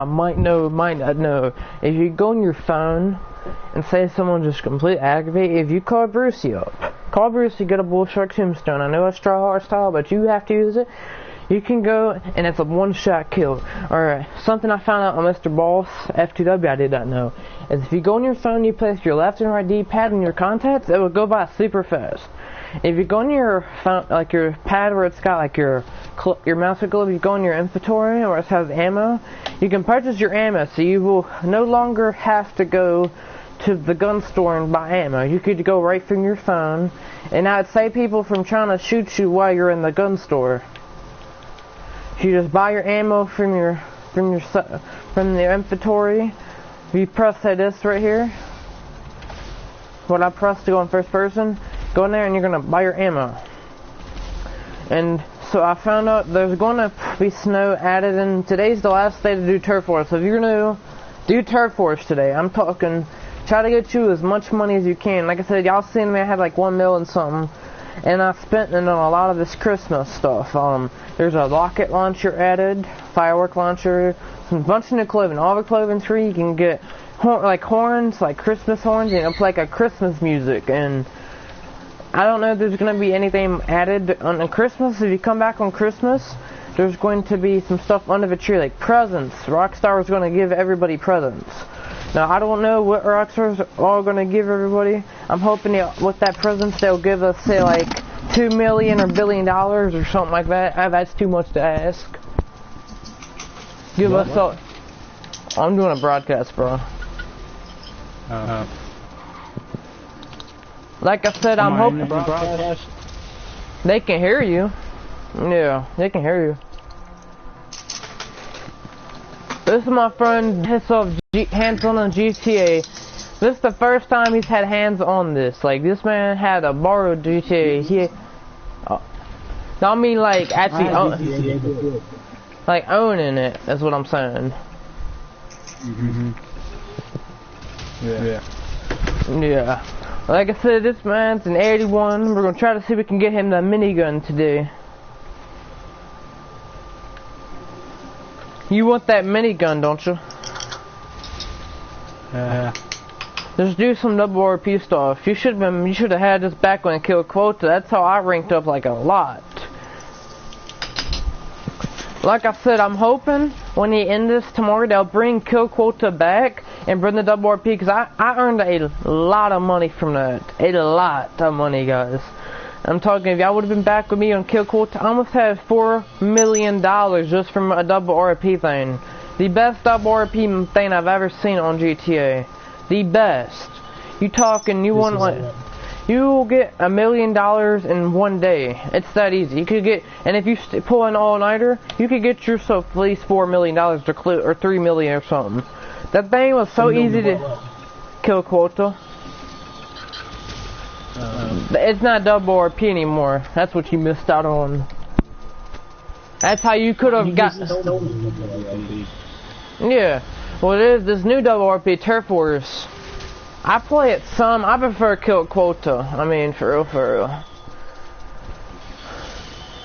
might know, might not know. If you go on your phone and say someone just completely aggravated, if you call Brucey up, call Brucey, get a Bull Shark Tombstone. I know it's straw art style, but you have to use it. You can go, and it's a one-shot kill. Or something I found out on Mr. Boss F2W I did not know, is if you go on your phone, you place your left and right D-pad in your contacts, it will go by super fast. If you go on your phone, like your pad where it's got like your mouse wiggle, if you go on your inventory where it has ammo, you can purchase your ammo, so you will no longer have to go to the gun store and buy ammo. You could go right from your phone, and I'd save people from trying to shoot you while you're in the gun store. You just buy your ammo from the inventory. If you press this right here, what I press to go in first person, go in there and you're gonna buy your ammo. And so I found out there's gonna be snow added, and today's the last day to do turf wars. So if you're gonna do turf wars today, I'm talking try to get you as much money as you can. Like I said, y'all seen me, I had like 1 mil and something. And I spent it on a lot of this Christmas stuff. There's a rocket launcher added, firework launcher, some bunch of new clothing. All the clothing's free. You can get horns, like Christmas horns, you know, play like a Christmas music. And I don't know if there's going to be anything added on Christmas. If you come back on Christmas, there's going to be some stuff under the tree, like presents. Rockstar is going to give everybody presents. Now, I don't know what Rockstars are going to give everybody. I'm hoping with that presents they'll give us, say, like, $2 million or $1 billion or something like that. That's too much to ask. Give us a... I'm doing a broadcast, bro. Like I said, I'm hoping... They can hear you. Yeah, they can hear you. This is my friend, hands on GTA. This is the first time he's had hands on this. Like, this man had a borrowed GTA. I mean, like, actually, like, owning it. That's what I'm saying. Yeah. Like I said, this man's an 81. We're gonna try to see if we can get him the minigun today. You want that minigun, don't you? Just do some double RP stuff. You should have had this back when I killed Quota. That's how I ranked up like a lot. Like I said, I'm hoping when he end this tomorrow, they'll bring Kill Quota back and bring the double RP, because I earned a lot of money from that. A lot of money, guys. I'm talking, if y'all would have been back with me on Kill Quota, I almost had $4 million just from a double RP thing. The best double RP thing I've ever seen on GTA. The best. You talking, you want like, you will get $1 million in one day. It's that easy. You could get, and if you pull an all-nighter, you could get yourself at least $4 million or $3 million or something. That thing was so easy to Kill Quota. It's not double RP anymore. That's what you missed out on. That's how you could have got. Yeah. Well, it is this new double RP Turf Wars. I play it some. I prefer Kill Quota. I mean, for real.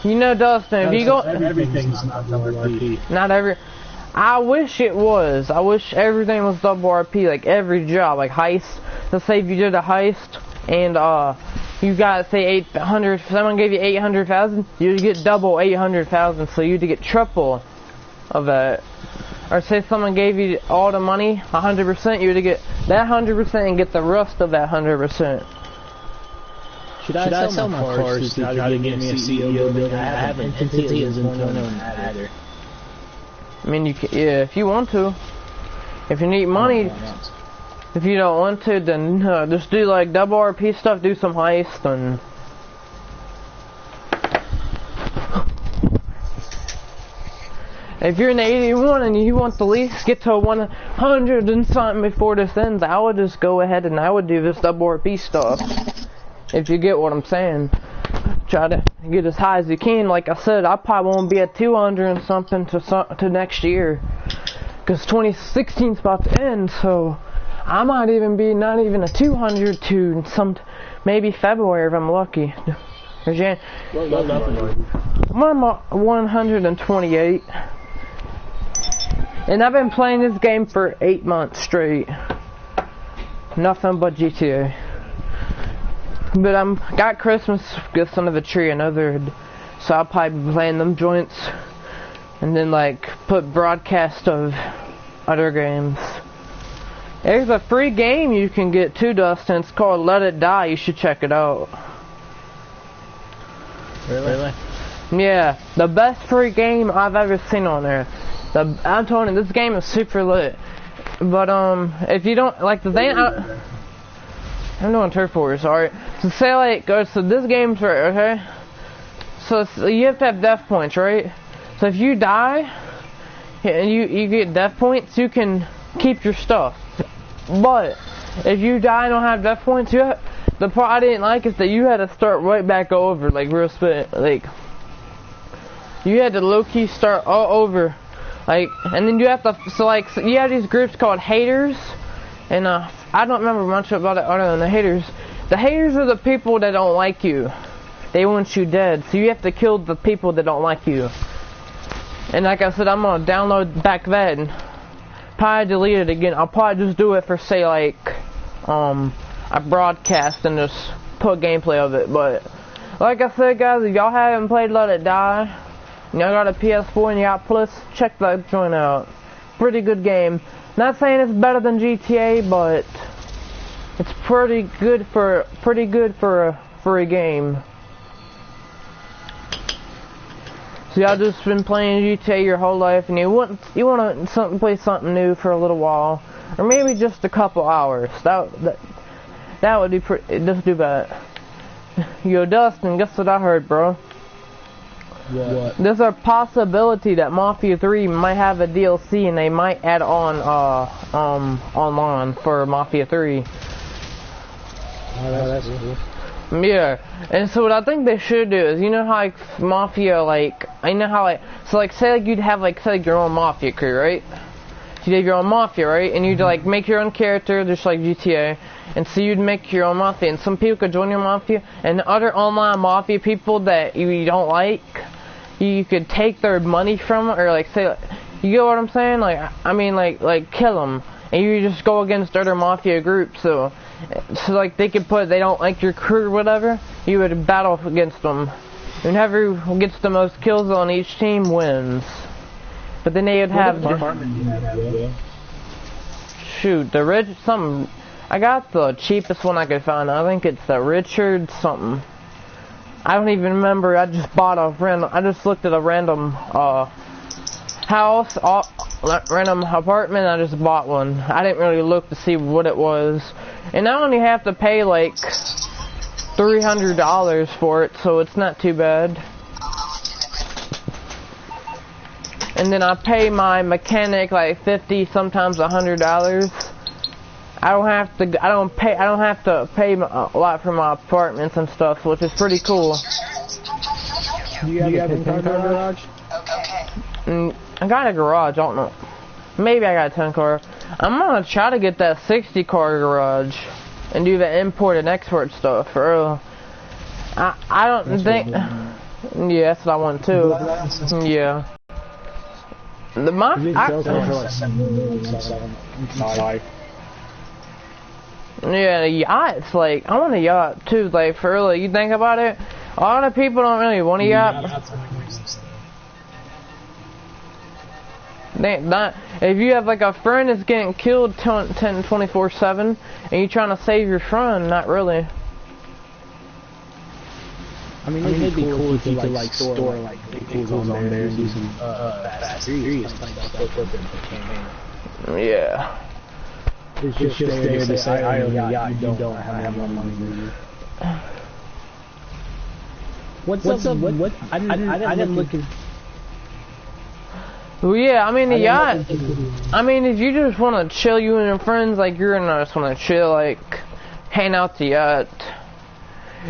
You know, Dustin, if you go. Everything's not double RP. Not every. I wish it was. I wish everything was double RP. Like every job, like heist. Let's say if you did a heist. And you got, say, 800. Someone gave you 800,000. You'd get double 800,000, so you'd get triple of that. Or say someone gave you all the money, 100%. You'd get that 100% and get the rest of that 100%. Should I sell my cars to try to get me a CEO building? I haven't completely known that either. I mean, you can, yeah, if you want to. If you need money. If you don't want to, then just do like double RP stuff, do some heist, and if you're in the 81 and you want the least get to 100 and something before this ends, I would just go ahead and I would do this double RP stuff. If you get what I'm saying, try to get as high as you can. Like I said, I probably won't be at 200 and something to next year, because 2016's about to end, so. I might even be not even a 200 to maybe February if I'm lucky. Or Jan. I'm 128. And I've been playing this game for 8 months straight. Nothing but GTA. But I'm got Christmas gifts under the tree, so I'll probably be playing them joints, and then like put broadcast of other games. There's a free game you can get too, Dustin. It's called Let It Die. You should check it out. Really? Yeah, the best free game I've ever seen on there. I'm telling you, this game is super lit. But if you don't like the thing, I'm doing turf wars. Alright, so say like so this game's right, okay? So you have to have death points, right? So if you die and you get death points, you can keep your stuff. But if you die and don't have death points, the part I didn't like is that you had to start right back over, like real spit, like you had to low-key start all over. Like, and then you have to, so you have these groups called haters, and I don't remember much about it other than the haters. The haters are the people that don't like you. They want you dead, so you have to kill the people that don't like you. And like I said, I'm gonna download back then, probably delete it again. I'll probably just do it for, say, like, a broadcast and just put gameplay of it. But like I said, guys, if y'all haven't played Let It Die, y'all got a PS4 and you got Plus, check that joint out. Pretty good game. Not saying it's better than GTA, but it's pretty good for a free game. So y'all just been playing GTA your whole life, and you want to play something new for a little while, or maybe just a couple hours. That would be pretty. Just do that. Yo, Dustin, guess what I heard, bro? What? There's a possibility that Mafia 3 might have a DLC, and they might add on online for Mafia 3. Oh, that's cool. Yeah, and so what I think they should do is, you know how like Mafia, like, I know how like, so like say like you'd have like, say like your own Mafia crew, right? So you'd have your own Mafia, right? And you'd like make your own character, just like GTA, and so you'd make your own Mafia, and some people could join your Mafia, and other online Mafia people that you don't like, you could take their money from, or like say, you get what I'm saying? Like, I mean like kill them, and you just go against other Mafia groups, so like they could they don't like your crew or whatever, you would battle against them. And whoever gets the most kills on each team wins. But then they would have shoot, I got the cheapest one I could find. I think it's the Richard something. I don't even remember. I just bought I just looked at a random house, random apartment. I just bought one. I didn't really look to see what it was, and I only have to pay like $300 for it, so it's not too bad. And then I pay my mechanic like $50, sometimes $100. I don't have to pay a lot for my apartments and stuff, which is pretty cool. Do you have a 10-car garage? I got a garage, I don't know. Maybe I got a 10-car. I'm gonna try to get that 60-car garage and do the import and export stuff for real. I don't think. Yeah, that's what I want too. Yeah. Yeah, the yacht's like, I want a yacht too, like for real. You think about it, a lot of people don't really want a yacht. If you have like a friend that's getting killed 24/7 and you're trying to save your friend, not really. I mean, it'd be cool if you could like store like vehicles on there and do some fast series. Yeah. It's just there to say I own a yacht, you don't have no money. What's up? What? I didn't look at. Well, yeah, I mean the yacht. I mean, if you just want to chill, you and your friends, like you're gonna just want to chill, like hang out the yacht.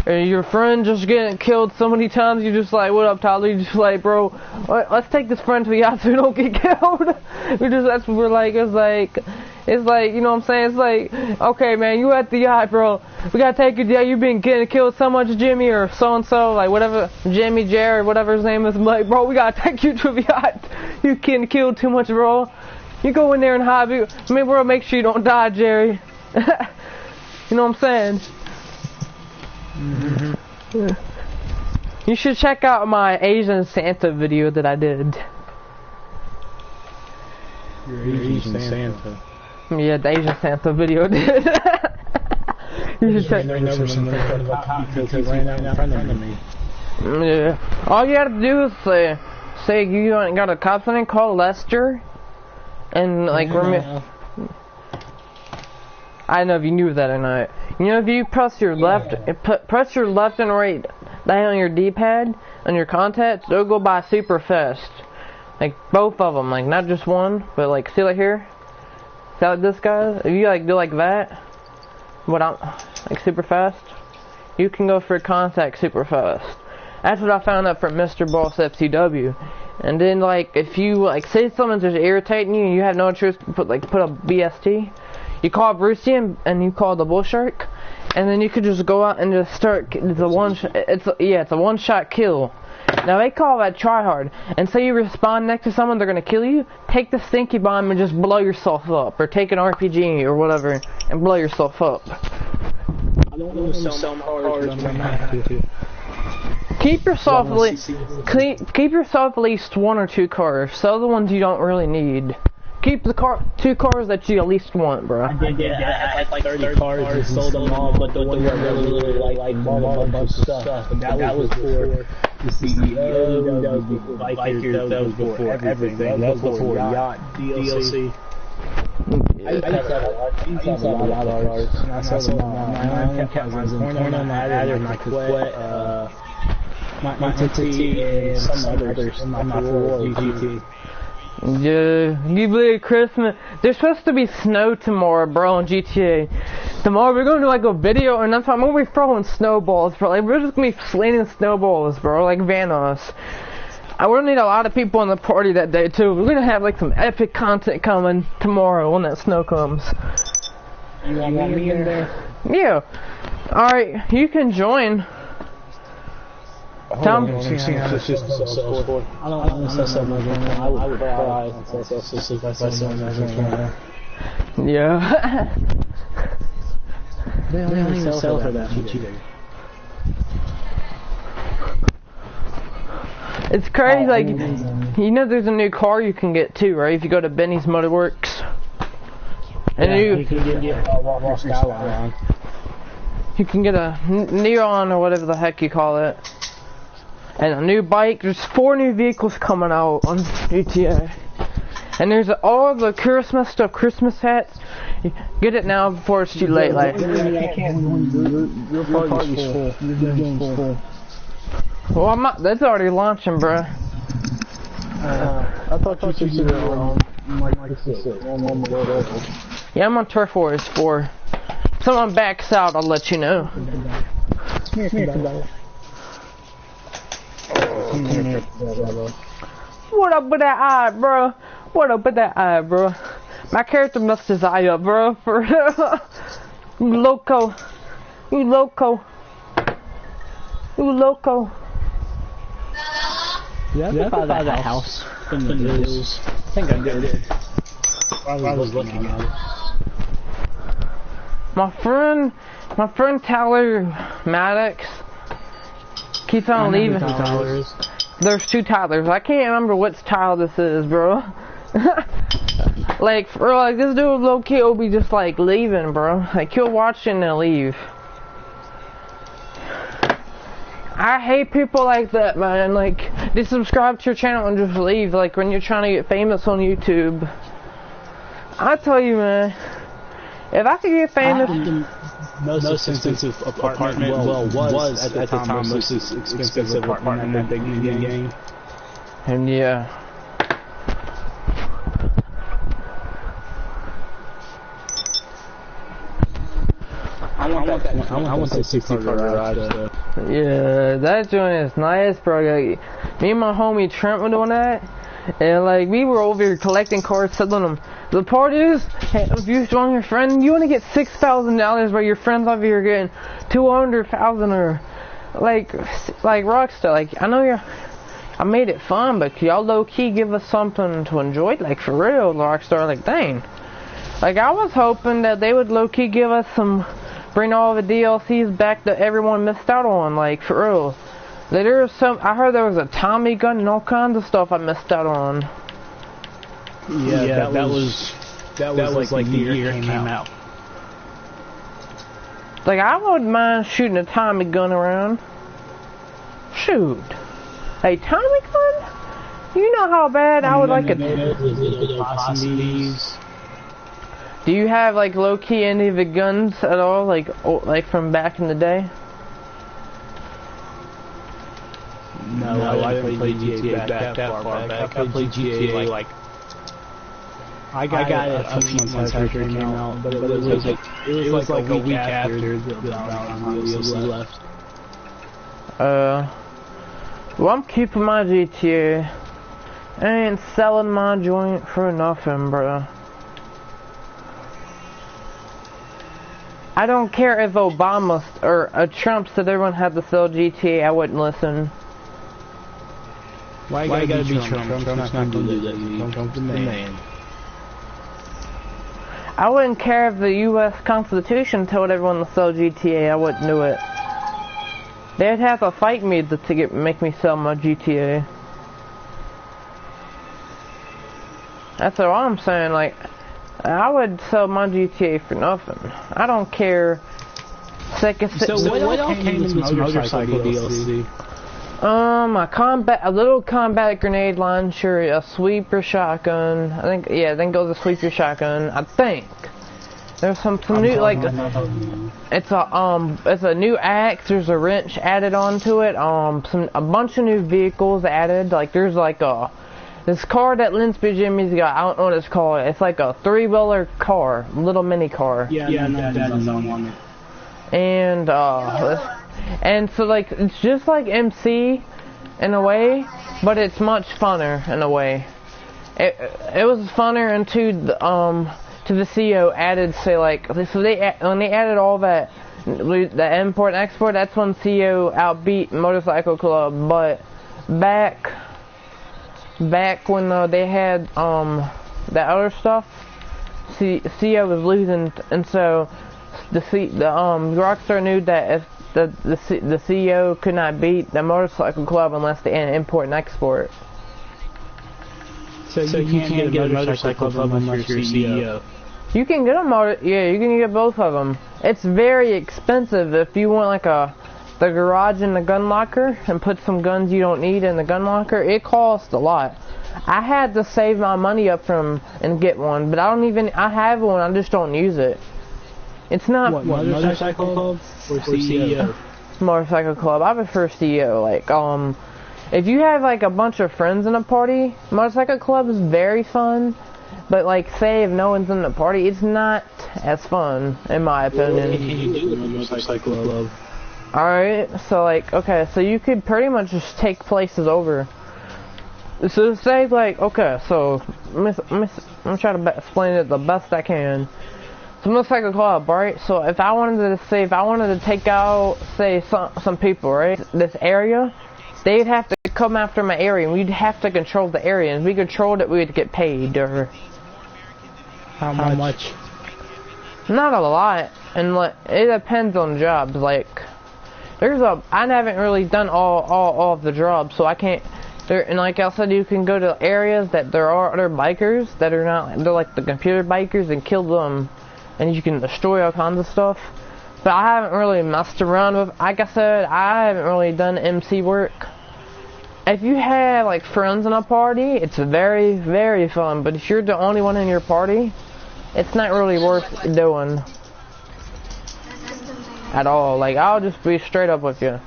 Or your friend just getting killed so many times, you just like, what up, Tyler? You just like, bro, let's take this friend to the yacht so we don't get killed. That's what we're like. It's like, you know what I'm saying? It's like, okay, man, you at the yacht, bro. We gotta take you there. You've been getting killed so much, Jimmy, or so-and-so, like whatever, Jimmy, Jared, whatever his name is. I'm like, bro, we gotta take you to the yacht. You getting killed too much, bro. You go in there and hide. I mean, bro, make sure you don't die, Jerry. You know what I'm saying? Mm-hmm. You should check out my Asian Santa video that I did. Your Asian Santa. Yeah, the Asian Santa video did. You should check. Yeah. All you have to do is say you ain't got a cop something, call Lester, and like I don't know if you knew that or not. You know, if you press your left and right down on your D-pad on your contacts, they'll go by super fast. Like both of them, like not just one, but like see like here, see like this guy. If you like do like that, like super fast, you can go for contact super fast. That's what I found out from Mr. Boss FCW. And then like if you like say someone's just irritating you and you have no choice to put a BST, you call Brucey and you call the bull shark, and then you could just go out and just start. It's a one-shot kill. Now they call that tryhard. And say you respawn next to someone, they're gonna kill you. Take the stinky bomb and just blow yourself up, or take an RPG or whatever and blow yourself up. I don't know some cards, but I'm not to. Keep yourself at least 1 or 2 cars. Sell the ones you don't really need. Keep the 2 cars that you at least want, bro. I had like 30 cars and sold them all, but the ones I really like bought a bunch of stuff. But that was for the CEO, that was before Bikers, that was before everything. That was before Yacht, DLC. I used to have a lot of cars, and I sold them all. My own cat was in Porno, my Adder, my Quet, my TT, and some others. I'm not for GT. Yeah, you believe Christmas? There's supposed to be snow tomorrow, bro, in GTA. Tomorrow we're gonna do like a video, and I'm gonna be throwing snowballs, bro. Like we're just gonna be slinging snowballs, bro, like Vanos. I will need a lot of people in the party that day too. We're gonna have like some epic content coming tomorrow when that snow comes. You want me in there? Yeah. All right, you can join. Tom. I don't want to sell my game. I would cry if I sell my game. Yeah. They don't even sell for that much. It's crazy, like, you know there's a new car you can get too, right? If you go to Benny's Motorworks. And you can get a Skyline. You can get a Neon or whatever the heck you call it. And a new bike. There's 4 new vehicles coming out on GTA. And there's all the Christmas stuff, Christmas hats. Get it now before it's too late. Like, I can't. Your party's full. Your game's full. Well, I'm not. That's already launching, bro. I thought you said you were on Yeah, I'm on Turf Wars 4. If someone backs out, I'll let you know. What up with that eye, bro? What up with that eye, bro? My character messed his eye up, bro. For real. You loco. You loco. You loco. Yeah, I could buy that house in the hills. I think I did. I was looking at it. My friend Tyler Maddox keeps on leaving. There's 2 Tylers. I can't remember which Tyler this is, bro. Like, for like this dude low key will be just like leaving, bro. Like he'll watch and then leave. I hate people like that, man. Like, they subscribe to your channel and just leave. Like when you're trying to get famous on YouTube. I tell you, man. If I could get famous. Most expensive apartment was at the time most expensive apartment in that big game. And yeah. I want that 60 car garage though. Yeah, that joint is nice, bro. Like, me and my homie Trent were doing that, and like we were over here collecting cars, selling them. The part is, hey, if you're showing your friend, you want to get $6,000, but your friends over here getting $200,000 or like Rockstar. Like I know I made it fun, but y'all low-key give us something to enjoy, like for real, Rockstar, like dang. Like I was hoping that they would low-key give us bring all the DLCs back that everyone missed out on, like for real. I heard there was a Tommy gun and all kinds of stuff I missed out on. Yeah, that was like the year it came out. Like I wouldn't mind shooting a Tommy gun around. Shoot. A Tommy gun? You know how bad I would like it. Do you have like low-key any of the guns at all, like from back in the day? No, I played GTA back that far back. I played GTA like I got it a few months after it came out, but it was like a week after the DLC left. Well, I'm keeping my GTA. I ain't selling my joint for nothing, bro. I don't care if Obama or Trump said everyone had to sell GTA, I wouldn't listen. Why you gotta be Trump? Trump's not gonna do that. Trump's the man. I wouldn't care if the U.S. Constitution told everyone to sell GTA, I wouldn't do it. They'd have to fight me to make me sell my GTA. That's all I'm saying, like, I would sell my GTA for nothing. I don't care. So what all came in this motorcycle DLC? A little combat grenade launcher, a sweeper shotgun. I think it goes a sweeper shotgun. I think there's some new, like, it's a new axe. There's a wrench added onto it. A bunch of new vehicles added. Like there's like this car that Linsby Jimmy's got. I don't know what it's called. It's like a 3-wheeler car, little mini car. Yeah, that's on it. And so like it's just like MC in a way, but it's much funner in a way. It was funner into the CO added, say, like, so when they added all that, the import and export, that's when CO outbeat Motorcycle Club. But back when they had that other stuff, CO was losing, and so the Rockstar knew that if the CEO could not beat the Motorcycle Club unless they import and export. So you can't get a Motorcycle Club unless you're CEO. You can get you can get both of them. It's very expensive if you want like the garage and the gun locker and put some guns you don't need in the gun locker. It costs a lot. I had to save my money up and get one, but I have one, I just don't use it. It's not... What, Motorcycle Club or CEO? Motorcycle Club. I prefer CEO. Like, if you have, like, a bunch of friends in a party, Motorcycle Club is very fun. But, like, say if no one's in the party, it's not as fun, in my opinion. What can you do in a Motorcycle Club? Alright, so, like, okay, so you could pretty much just take places over. So, say, like, okay, so, I'm trying to explain it the best I can. So Motorcycle Club, right? So if I wanted to take out, say, some people, right? This area, they'd have to come after my area, and we'd have to control the area. And if we controlled it, we'd get paid, or... How much? Not a lot, and like, it depends on jobs. Like, I haven't really done all of the jobs, so I can't... And like I said, you can go to areas that there are other bikers that are not... They're like the computer bikers, and kill them. And you can destroy all kinds of stuff. But I haven't really messed around with, like I said, I haven't really done MC work. If you have like friends in a party, it's very, very fun. But if you're the only one in your party, it's not really worth doing. At all. Like, I'll just be straight up with you.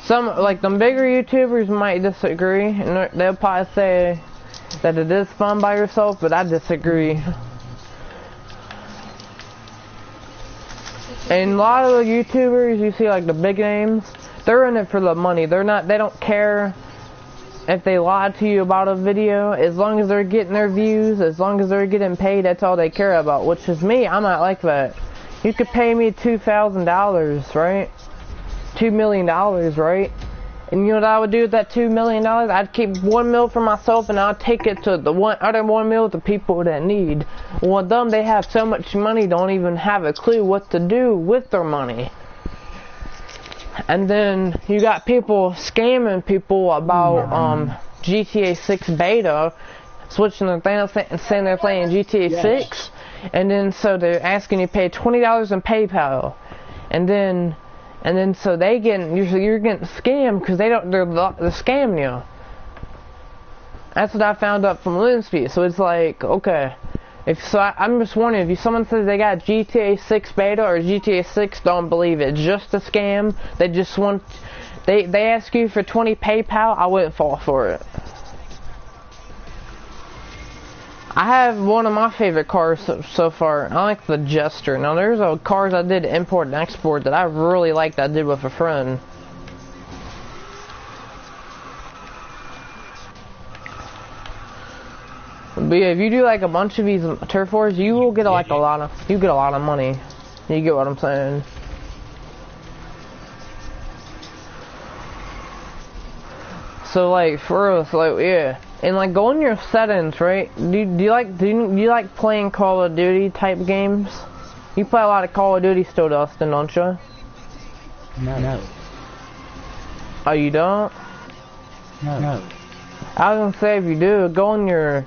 Like, the bigger YouTubers might disagree, and they'll probably say that it is fun by yourself, but I disagree. And a lot of the YouTubers, you see, like the big names, they're in it for the money. They don't care if they lie to you about a video. As long as they're getting their views, as long as they're getting paid, that's all they care about. Which is me, I'm not like that. You could pay me $2,000, right? $2 million, right? And you know what I would do with that $2 million? I'd keep $1 million for myself, and I'd take it to the other $1 million to people that need. Well, them, they have so much money, don't even have a clue what to do with their money. And then you got people scamming people about GTA 6 beta, switching their thing and saying they're playing GTA 6, and then so they're asking you to pay $20 in PayPal, and then so you're getting scammed because they're scamming you. That's what I found out from Linspeed. So it's like, okay, I'm just warning if someone says they got GTA 6 beta or GTA 6, don't believe it. It's just a scam. They just want they ask you for 20 PayPal. I wouldn't fall for it. I have one of my favorite cars so far. I like the Jester. Now there's cars I did import and export that I really liked. I did with a friend. But yeah, if you do like a bunch of these turf wars, you will get like a lot of money. You get what I'm saying? So like for us, like yeah. And like go in your settings, right? Do you like playing Call of Duty type games? You play a lot of Call of Duty still, Dustin, don't you? No. Oh, you don't? No. I was gonna say if you do, go in your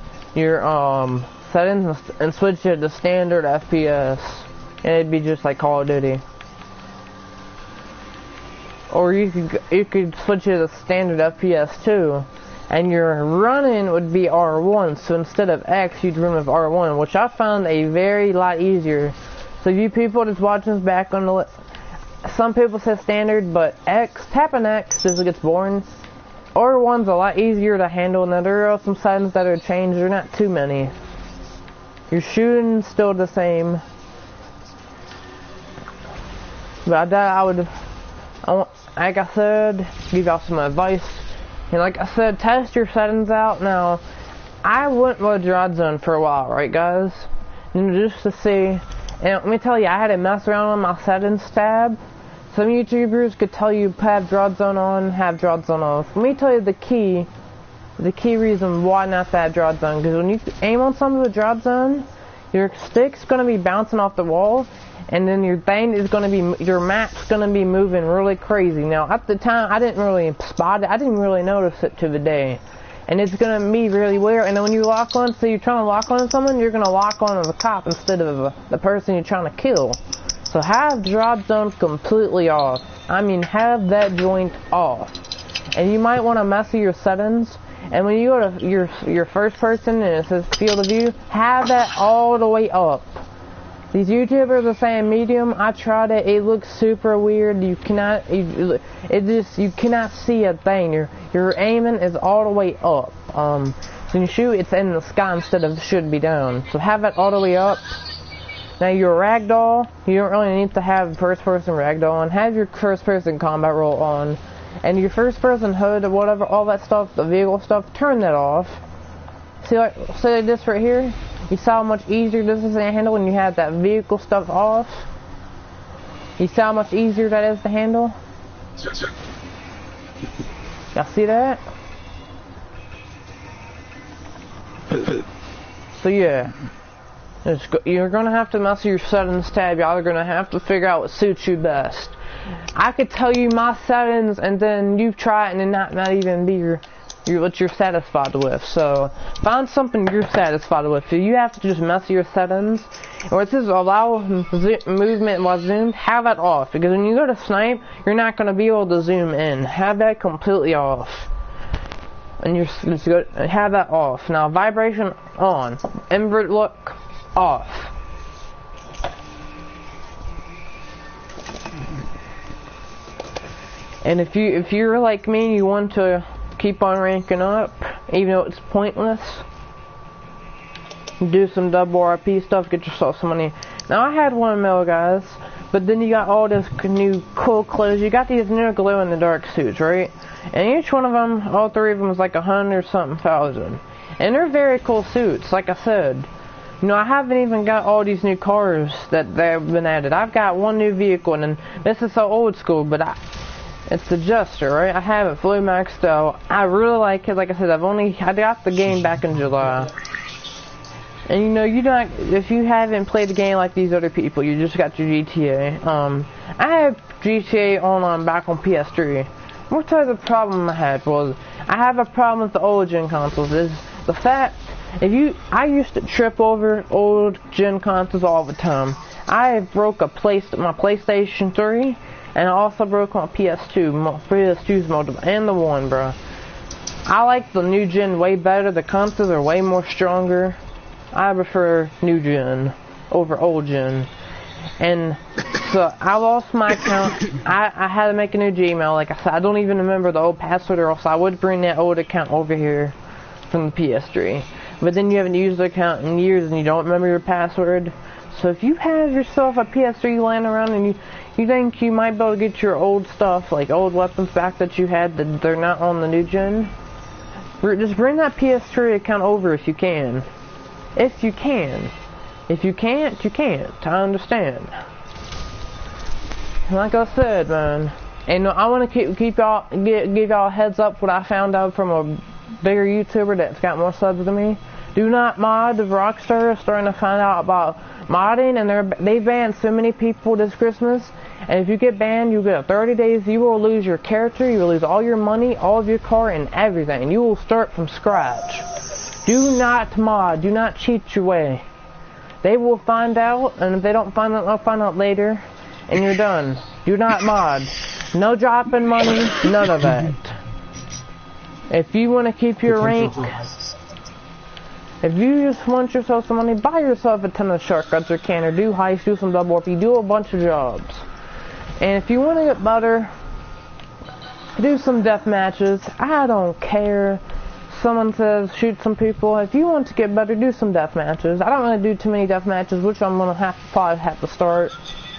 settings and switch it to standard FPS, and it'd be just like Call of Duty. Or you could switch it to standard FPS too. And your running would be R1, so instead of X, you'd run with R1, which I found a very lot easier. So you people that's watching this back on the some people say standard, but tapping X as it gets boring. R1's a lot easier to handle, and there are some settings that are changed, they're not too many. Your shooting's still the same. But like I said, give y'all some advice. And like I said, test your settings out. Now, I went with Drop Zone for a while, right guys? And just to see, and let me tell you, I had to mess around with my settings tab. Some YouTubers could tell you have Drop Zone on, have Drop Zone off. Let me tell you the key reason why not that Drop Zone. Because when you aim on something with Drop Zone, your stick's going to be bouncing off the wall, and then your map's gonna be moving really crazy. Now at the time I didn't really spot it, I didn't really notice it to the day. And it's gonna be really weird, and then when you lock on, so you're trying to lock on someone, you're gonna lock on the cop instead of the person you're trying to kill. So have Drop Zone completely off. I mean have that joint off. And you might want to mess with your settings, and when you go to your first person and it says field of view, have that all the way up. These YouTubers are saying medium. I tried it. It looks super weird. You cannot see a thing. Your aiming is all the way up. So when you shoot, it's in the sky instead of should be down. So have it all the way up. Now your ragdoll, you don't really need to have first-person ragdoll on. Have your first-person combat roll on, and your first-person HUD or whatever, all that stuff, the vehicle stuff, turn that off. See like this right here. You saw how much easier this is to handle when you have that vehicle stuff off? You see how much easier that is to handle? Y'all see that? So yeah, you're gonna have to mess with your settings tab. Y'all are gonna have to figure out what suits you best. I could tell you my settings, and then you try it, and then not even be what you're satisfied with. So find something you're satisfied with. So you have to just mess with your settings. And where it says allow movement while zoomed, have that off, because when you go to snipe, you're not going to be able to zoom in. Have that completely off. And you're just go have that off. Now vibration on, invert look off. And if you're like me and you want to keep on ranking up, even though it's pointless, do some double RP stuff, get yourself some money. Now I had 1 mil, guys, but then you got all this new cool clothes. You got these new glow-in-the-dark suits, right? And each one of them, all 3 of them, is like 100-something thousand. And they're very cool suits, like I said. You know, I haven't even got all these new cars that have been added. I've got 1 new vehicle, and this is so old school, but It's the Jester, right? I have it fully maxed out. I really like it. Like I said, I got the game back in July. And you know, if you haven't played the game like these other people, you just got your GTA. I had GTA Online back on PS3. What type of problem I had was, I have a problem with the old gen consoles, is the fact, I used to trip over old gen consoles all the time. I broke my PlayStation 3, and I also broke my PS2's modem, and the 1, bro. I like the new gen way better, the consoles are way more stronger. I prefer new gen over old gen. And so I lost my account. I had to make a new Gmail. Like I said, I don't even remember the old password, or else I would bring that old account over here from the PS3. But then you haven't used the account in years and you don't remember your password. So if you have yourself a PS3 laying around and you think you might be able to get your old stuff, like old weapons back that you had that they're not on the new gen, just bring that PS3 account over if you can. If you can. If you can't, you can't. I understand. Like I said, man. And I want to give y'all a heads up what I found out from a bigger YouTuber that's got more subs than me. Do not mod. Rockstar is starting to find out about modding, and they banned so many people this Christmas. And if you get banned, you get 30 days. You will lose your character. You will lose all your money, all of your car, and everything. You will start from scratch. Do not mod. Do not cheat your way. They will find out, and if they don't find out, they'll find out later, and you're done. Do not mod. No dropping money, none of that. If you want to keep your rank, if you just want yourself some money, buy yourself a ton of shortcuts or can, or do heists, do some double RP, do a bunch of jobs. And if you want to get better, do some death matches. I don't care. Someone says shoot some people. If you want to get better, do some death matches. I don't really do too many death matches, which I'm gonna probably have to start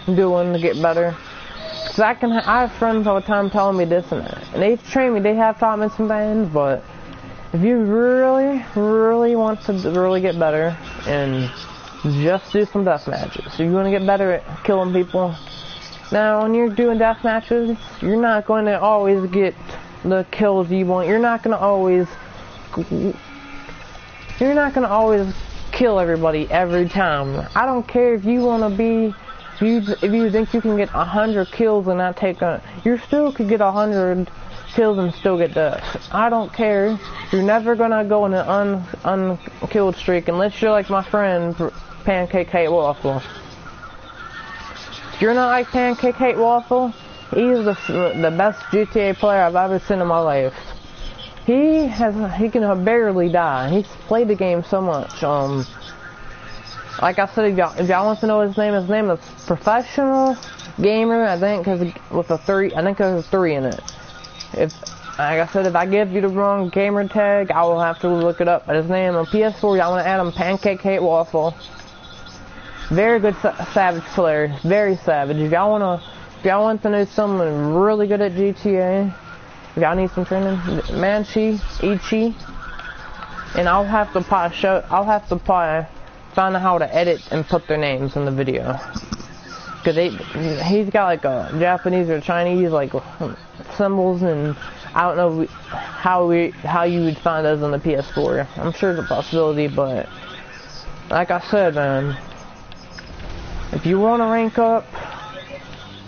doing to get better. Cause I have friends all the time telling me this and that, and they've trained me. They have taught me some things, but if you really want to really get better, and just do some death matches. If you want to get better at killing people. Now, when you're doing death matches, you're not going to always get the kills you want. You're not going to always kill everybody every time. I don't care if you want to be, if you think you can get 100 kills and not take a, you still could get 100 kills and still get death. I don't care. You're never gonna go on an unkilled streak unless you're like my friend Pancake Hate Waffle. If you're not like Pancake Hate Waffle, he's the best GTA player I've ever seen in my life. He can barely die. He's played the game so much. Like I said, if y'all want to know his name is Professional Gamer. I think with a 3. I think there's a 3 in it. Like I said, if I give you the wrong gamer tag, I will have to look it up. But his name on PS4, y'all want to add him Pancake Hate Waffle. Very good savage player. Very savage. If y'all want to know someone really good at GTA. If y'all need some training, Manchi, Ichi, and I'll have to probably find out how to edit and put their names in the video. Cause he's got like a Japanese or Chinese like symbols, and I don't know how you would find those on the PS4. I'm sure it's a possibility, but like I said, man, if you want to rank up,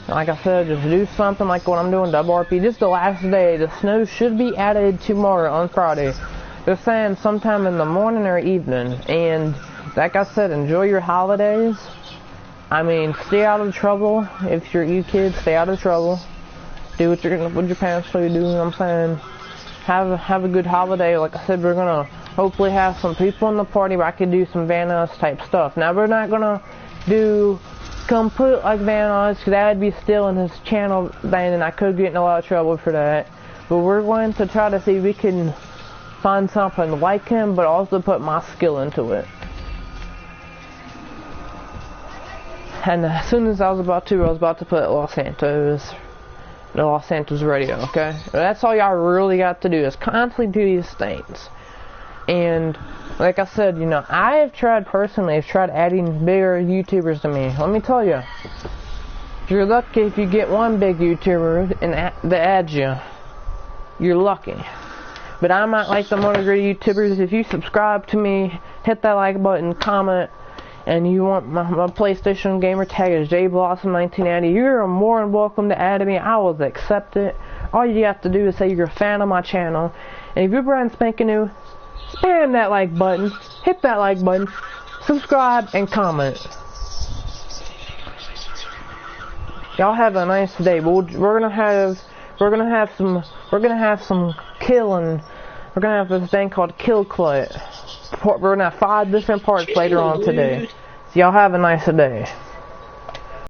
like I said, just do something like what I'm doing, double RP. Just the last day. The snow should be added tomorrow on Friday. They're saying sometime in the morning or evening. And like I said, enjoy your holidays. I mean, stay out of trouble. If you're you kids, stay out of trouble. Do what your parents tell you to do. You know what I'm saying? Have a good holiday. Like I said, we're gonna hopefully have some people in the party where I can do some Van Us type stuff. Now we're not gonna do complete like Van Us, because that would be still in his channel ban, and I could get in a lot of trouble for that. But we're going to try to see if we can find something like him, but also put my skill into it. And as soon as I was about to put Los Santos radio, okay? That's all y'all really got to do, is constantly do these things. And like I said, you know, I've tried adding bigger YouTubers to me. Let me tell you, You're lucky if you get one big YouTuber and that adds you. You're lucky. But I'm not like them other great YouTubers. If you subscribe to me, hit that like button, comment, and you want my PlayStation gamer tag is JBlossom1990, you're more than welcome to add me. I will accept it. All you have to do is say you're a fan of my channel. And if you're brand spanking new, spam that like button, hit that like button, subscribe, and comment. Y'all have a nice day. We're gonna have some killing. We're gonna have this thing called Kill Clut. We're gonna have 5 different parts later on today. So y'all have a nice day.